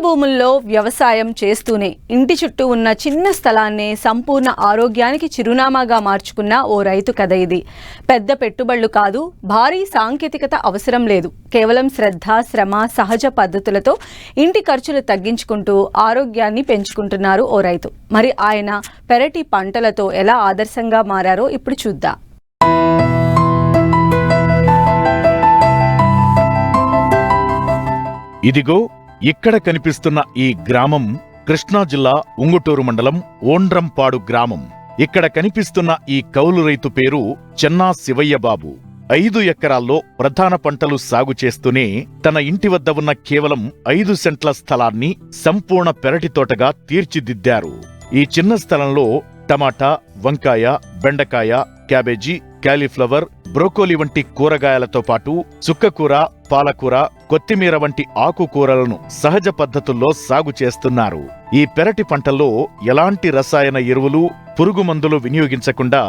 భూముల్లో వ్యవసాయం చేస్తూనే ఇంటి చుట్టూ ఉన్న చిన్న స్థలాన్నే సంపూర్ణ ఆరోగ్యానికి చిరునామాగా మార్చుకున్న ఓ రైతు కథ ఇది. పెద్ద పెట్టుబడులు కాదు, భారీ సాంకేతికత అవసరం లేదు. కేవలం శ్రద్ధ, శ్రమ, సహజ పద్ధతులతో ఇంటి ఖర్చులు తగ్గించుకుంటూ ఆరోగ్యాన్ని పెంచుకుంటున్నారు ఓ రైతు. మరి ఆయన పెరటి పంటలతో ఎలా ఆదర్శంగా మారారో ఇప్పుడు చూద్దాం. ఇదిగో ఇక్కడ కనిపిస్తున్న ఈ గ్రామం కృష్ణా జిల్లా ఉంగుటూరు మండలం ఓండ్రంపాడు గ్రామం. ఇక్కడ కనిపిస్తున్న ఈ కౌలు రైతు పేరు చెన్నా శివయ్య బాబు. 5 ఎకరాల్లో ప్రధాన పంటలు సాగు చేస్తూనే తన ఇంటి వద్ద ఉన్న కేవలం 5 సెంట్ల స్థలాన్ని సంపూర్ణ పెరటి తోటగా తీర్చిదిద్దారు. ఈ చిన్న స్థలంలో టమాటా, వంకాయ, బెండకాయ, క్యాబేజీ, కాలీఫ్లవర్, బ్రోకోలీ వంటి కూరగాయలతో పాటు చుక్కకూర, పాలకూర, కొత్తిమీర వంటి ఆకుకూరలను సహజ పద్ధతుల్లో సాగు చేస్తున్నారు. ఈ పెరటి పంటల్లో ఎలాంటి రసాయన ఎరువులు, పురుగు మందులు వినియోగించకుండా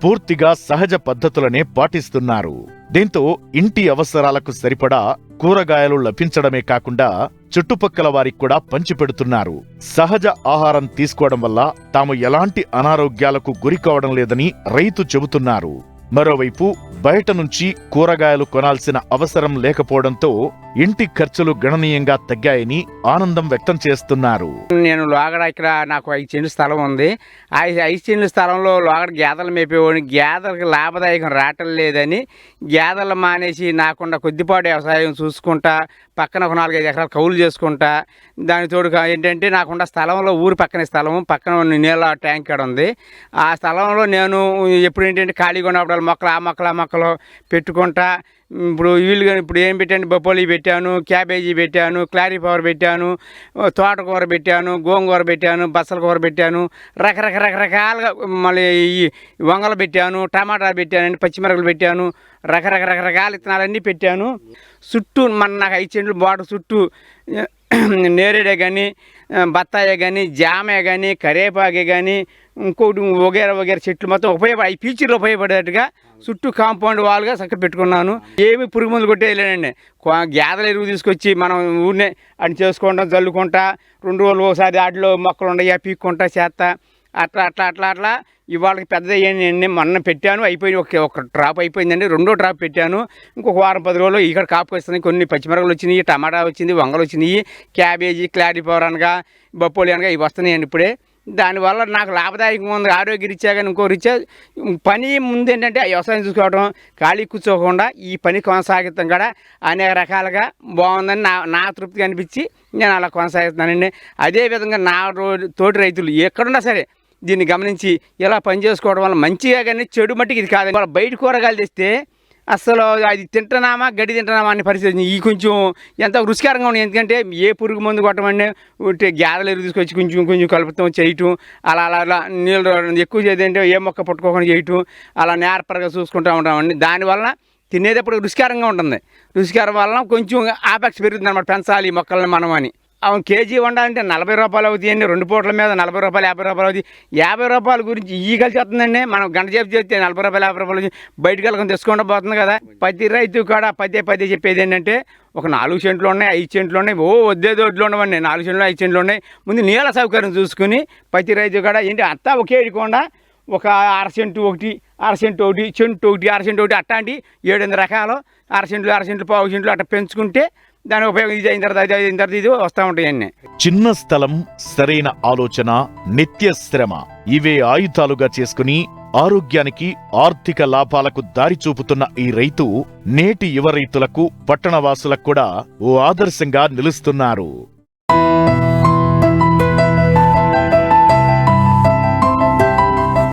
పూర్తిగా సహజ పద్ధతులనే పాటిస్తున్నారు. దీంతో ఇంటి అవసరాలకు సరిపడా కూరగాయలు లభించడమే కాకుండా చుట్టుపక్కల వారికి కూడా పంచిపెడుతున్నారు. సహజ ఆహారం తీసుకోవడం వల్ల తాము ఎలాంటి అనారోగ్యాలకు గురికావడం లేదని రైతు చెబుతున్నారు. మరోవైపు బయట నుంచి కూరగాయలు కొనాల్సిన అవసరం లేకపోవడంతో ఇంటి ఖర్చులు గణనీయంగా తగ్గాయని ఆనందం వ్యక్తం చేస్తున్నారు. నేను లోగడ ఇక్కడ నాకు 5 సెంట్లు స్థలం ఉంది. ఆ 5 సెంట్ల స్థలంలో లోగడ గేదెలు మేపేవాడిని. గేదెలకు లాభదాయకం రావటం లేదని గేదెలు మానేసి నాకుండా కొద్దిపాటు వ్యవసాయం చూసుకుంటా పక్కన ఒక 4-5 ఎకరాలు కౌలు చేసుకుంటా, దాని తోడు ఏంటంటే నాకున్న స్థలంలో ఊరు పక్కన స్థలం పక్కన నీళ్ళ ట్యాంక్ కాడ ఉంది. ఆ స్థలంలో నేను ఎప్పుడు ఏంటంటే ఖాళీగా ఉన్నప్పుడు మొక్కలు పెట్టుకుంటా. ఇప్పుడు ఇప్పుడు ఏం పెట్టాను, బొప్పోలి పెట్టాను, క్యాబేజీ పెట్టాను, క్లారీఫ్లవర్ పెట్టాను, తోటకూర పెట్టాను, గోంగూర పెట్టాను, బచ్చల కూర పెట్టాను, రకరకాలుగా మళ్ళీ ఈ వంగలు పెట్టాను, టమాటాలు పెట్టానండి, పచ్చిమిరపకాయలు పెట్టాను, రకరకాల విత్తనాలన్నీ పెట్టాను. చుట్టూ నాకు 5 సెంట్లు బాట చుట్టూ నేరేడే కానీ, బత్తాయి కానీ, జామే కానీ, కరేపాకే కానీ, ఇంకోటి వగేర చెట్లు మొత్తం ఈ ఫ్యూచర్లో ఉపయోగపడేట్టుగా చుట్టూ కాంపౌండ్ వాల్గా చక్కగా పెట్టుకున్నాను. ఏమి పురుగు మందులు కొట్టేయలేనండి. గేదెల ఎరువు తీసుకొచ్చి మనం ఊరినే అని చేసుకుంటాం, జల్లుకుంటా, 2 రోజులు ఒకసారి వాటిలో మొక్కలు ఉండయా పీక్కుంటా చేస్తా. అట్లా ఇవాళకి పెద్ద అయ్యానండి. మొన్న పెట్టాను, అయిపోయింది. ఒక డ్రాప్ అయిపోయిందండి. 2వ డ్రాప్ పెట్టాను. ఇంకొక వారం 10 రోజులు ఇక్కడ కాపుకి వస్తున్నాయి. కొన్ని పచ్చిమిరపకాయలు వచ్చినాయి, టమాటా వచ్చింది, వంగలు వచ్చినాయి, క్యాబేజీ, క్లారీఫ్లవర్ అనగా, బొప్పోలి అనగా ఇవి వస్తున్నాయండి ఇప్పుడే. దానివల్ల నాకు లాభదాయకంగా ఉంది. ఆరోగ్య రీత్యా కానీ ఇంకో రీత్యా పని ముందు ఏంటంటే వ్యవసాయం చూసుకోవడం, ఖాళీ కూర్చోకుండా ఈ పని కొనసాగిస్తాం కూడా అనేక రకాలుగా బాగుందని నా తృప్తిగా అనిపించి నేను అలా కొనసాగిస్తున్నానండి. అదేవిధంగా నా తోటి రైతులు ఎక్కడున్నా సరే దీన్ని గమనించి ఇలా పని చేసుకోవడం వల్ల మంచిగా కానీ చెడు మట్టికి ఇది కాదు. వాళ్ళ బయట కూరగాయలు తెస్తే అసలు అది తింటున్నామా గడ్డి తింటున్నామా అనే పరిస్థితి. ఈ కొంచెం ఎంత రుచికరంగా ఉంది. ఎందుకంటే ఏ పురుగు మందు కొట్టమండి గేదెలు ఎరువు తీసుకొచ్చి కొంచెం కలుపుతాం చేయటం, అలా నీళ్ళు ఎక్కువ చేద్దంటే ఏ మొక్క పట్టుకోకుండా చేయటం, అలా నేర్పరగా చూసుకుంటూ ఉంటామండి. దానివల్ల తినేటప్పుడు రుచికరంగా ఉంటుంది. రుచికరం వల్ల కొంచెం ఆపేక్ష పెరుగుతుంది అన్నమాట, పెంచాలి ఈ మొక్కల్ని మనం అని. అవును, కేజీ వండాలంటే 40 రూపాయలు అవుతాయండి. 2 పూటల మీద 40 రూపాయలు 50 రూపాయలు అవుతాయి. 50 రూపాయల గురించి ఈ కలిసి వస్తుందండి. మనం గంట సేపు చేస్తే 40 రూపాయలు 50 రూపాయలు బయటకు వెళ్ళకుండా తెచ్చుకుంటూ పోతుంది కదా. ప్రతి రైతు కూడా పదే చెప్పేది ఏంటంటే ఒక 4 సెంట్లు ఉన్నాయి, 5 సెంట్లు ఉన్నాయి, వద్దే దొడ్లు ఉండవండి. 4 సెంట్లు 5 సెంట్లు ఉన్నాయి. ముందు నీళ్ళ సౌకర్యం చూసుకుని ప్రతి రైతు కూడా ఏంటి అంతా ఒకే ఇడకుండా ఒక 1/2 సెంటు ఒకటి, 1/2 సెంటు ఒకటి, సెంటు ఒకటి, 1/2 సెంటు ఒకటి అట్లాంటి 7-8 రకాలు 1/2 సెంట్లు 1/2 సెంట్లు అట్లా పెంచుకుంటే దాని ఉపయోగం ఇది అయిన తర్వాత ఇది వస్తూ ఉంటాయన్నీ. చిన్న స్థలం, సరైన ఆలోచన, నిత్య శ్రమ ఇవే ఆయుధాలుగా చేసుకుని ఆరోగ్యానికి, ఆర్థిక లాభాలకు దారి చూపుతున్న ఈ రైతు నేటి యువ రైతులకు, పట్టణవాసులకు కూడా ఓ ఆదర్శంగా నిలుస్తున్నారు.